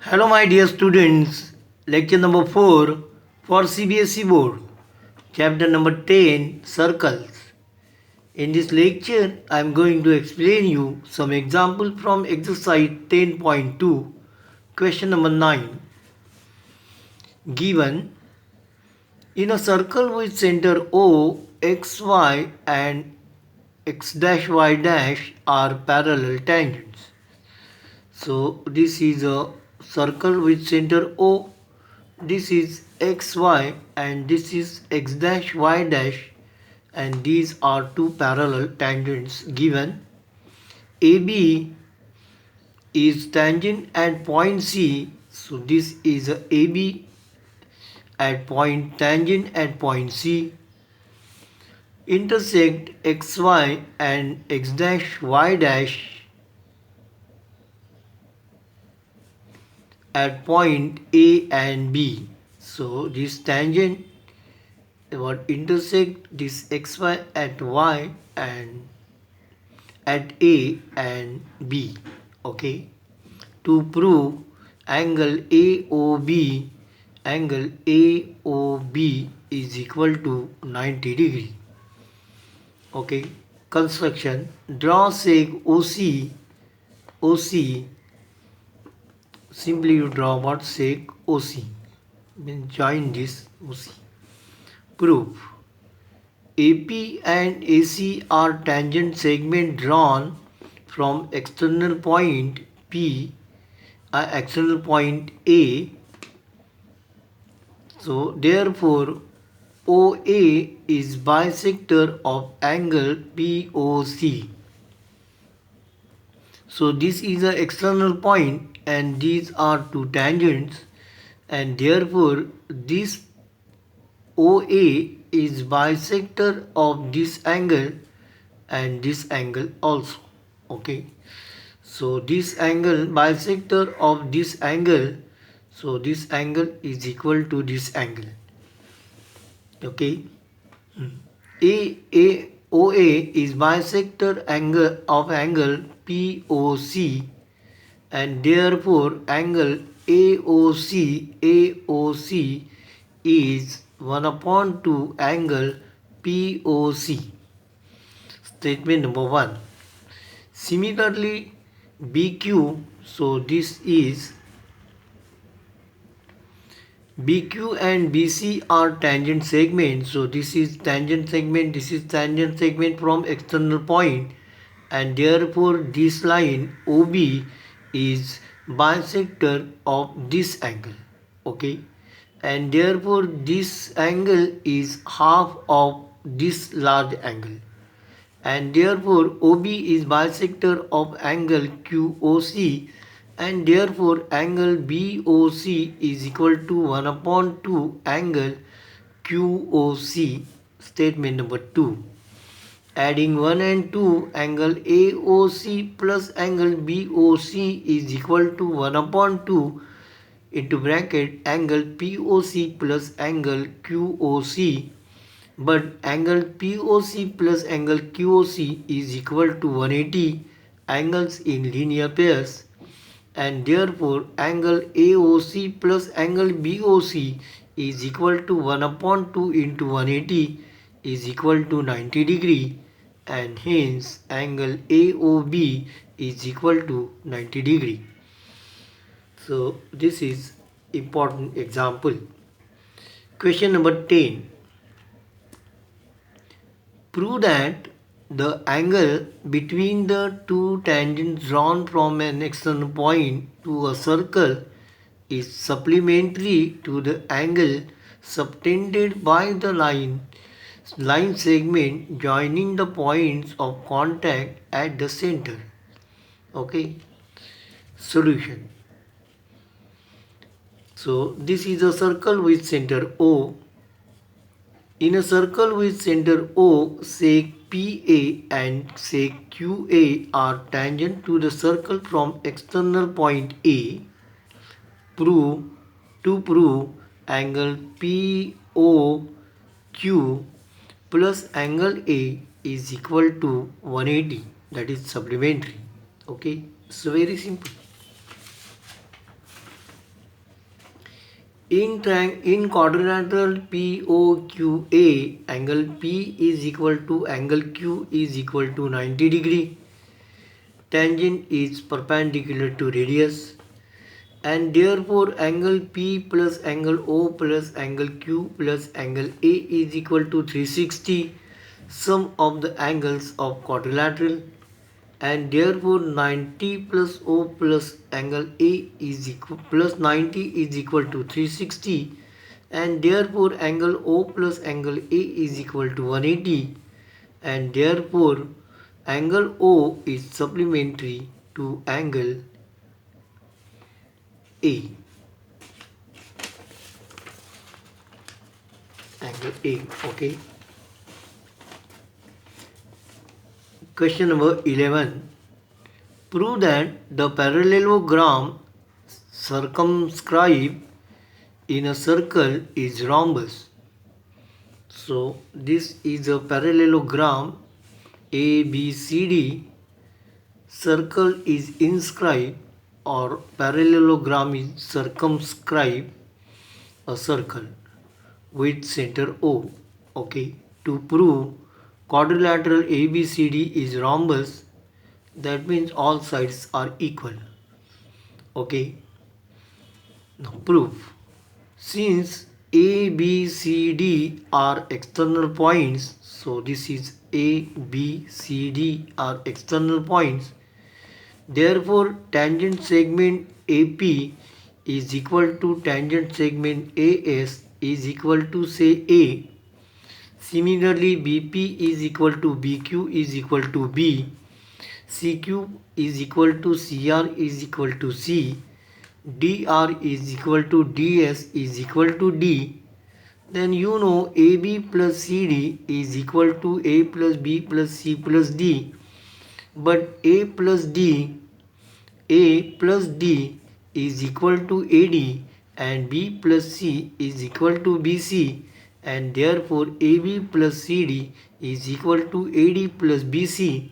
Hello, my dear students. Lecture number 4 for CBSE Board. Chapter number 10 Circles. In this lecture, I am going to explain you some example from exercise 10.2, question number 9. Given in a circle with center O, x, y and x dash y dash are parallel tangents. So this is a circle with center O. This is xy and this is x dash y dash, and these are two parallel tangents given. AB is tangent at point C, so this is a AB at point tangent at point C. Intersect xy and x dash y dash at point A and B. So this tangent what intersect this xy at y and at A and B. Okay. To prove angle AOB, angle AOB is equal to 90 degree. Okay. Construction. Draw seg OC. Simply you draw what seg OC. Then join this OC. Proof. AP and AC are tangent segment drawn from external point P, external point A. So therefore OA is bisector of angle POC. So this is an external point and these are two tangents, and therefore this OA is bisector of this angle and this angle also. Okay. So this angle bisector of this angle. So this angle is equal to this angle. Okay. OA is bisector angle of angle POC, and therefore angle AOC is 1 upon 2 angle POC. Statement number 1. Similarly, BQ, so this is BQ and BC are tangent segments. So this is tangent segment, this is tangent segment from external point, and therefore this line OB is bisector of this angle. Okay, and therefore this angle is half of this large angle, and therefore OB is bisector of angle QOC, and therefore angle BOC is equal to 1 upon 2 angle QOC. Statement number 2. Adding 1 and 2, angle AOC plus angle BOC is equal to 1 upon 2 into bracket angle POC plus angle QOC. But angle POC plus angle QOC is equal to 180 angles in linear pairs, and therefore angle AOC plus angle BOC is equal to 1 upon 2 into 180 is equal to 90 degree, and hence angle AOB is equal to 90 degree. So this is important example. Question number 10. Prove that the angle between the two tangents drawn from an external point to a circle is supplementary to the angle subtended by the line segment joining the points of contact at the center. Okay. Solution. So this is a circle with center O. In a circle with center O, sec PA and sec QA are tangent to the circle from external point A. To prove angle POQ plus angle A is equal to 180, that is supplementary. Okay, so very simple. In quadrilateral POQA, angle P is equal to angle Q is equal to 90 degree. Tangent is perpendicular to radius, and therefore angle P plus angle O plus angle Q plus angle A is equal to 360, sum of the angles of quadrilateral, and therefore 90 plus O plus angle A is equal plus 90 is equal to 360, and therefore angle O plus angle A is equal to 180, and therefore angle O is supplementary to angle A. Angle A. Okay. Question number 11. Prove that the parallelogram circumscribed in a circle is rhombus. So this is a parallelogram ABCD. Circle is inscribed or parallelogram is circumscribed a circle with center O. Okay. To prove quadrilateral ABCD is rhombus, that means all sides are equal. Okay. Now proof. Since A, B, C, D are external points, so this is A, B, C, D are external points. Therefore, tangent segment AP is equal to tangent segment AS is equal to say A. Similarly, BP is equal to BQ is equal to B. CQ is equal to CR is equal to C. DR is equal to DS is equal to D. Then you know AB plus CD is equal to A plus B plus C plus D. But A plus D is equal to AD, and B plus C is equal to BC, and therefore AB plus CD is equal to AD plus BC,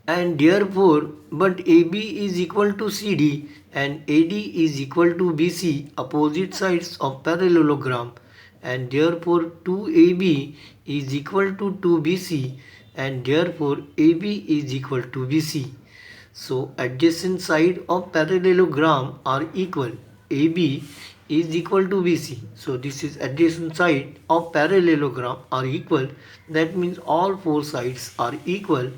and therefore but AB is equal to CD and AD is equal to BC, opposite sides of parallelogram, and therefore 2AB is equal to 2BC, and therefore AB is equal to BC. So adjacent side of parallelogram are equal. AB is equal to BC. So this is adjacent side of parallelogram are equal. That means all four sides are equal,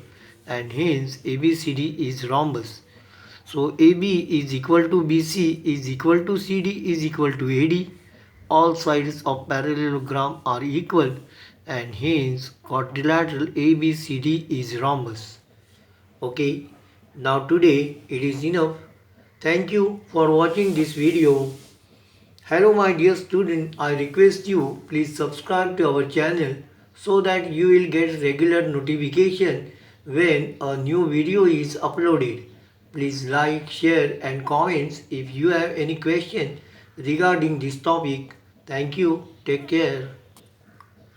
and hence ABCD is rhombus. So AB is equal to BC is equal to CD is equal to AD. All sides of parallelogram are equal, and hence quadrilateral ABCD is rhombus. Okay. Now today it is enough. Thank you for watching this video. Hello my dear student, I request you please subscribe to our channel so that you will get regular notification when a new video is uploaded. Please like, share and comments if you have any question regarding this topic. Thank you. Take care.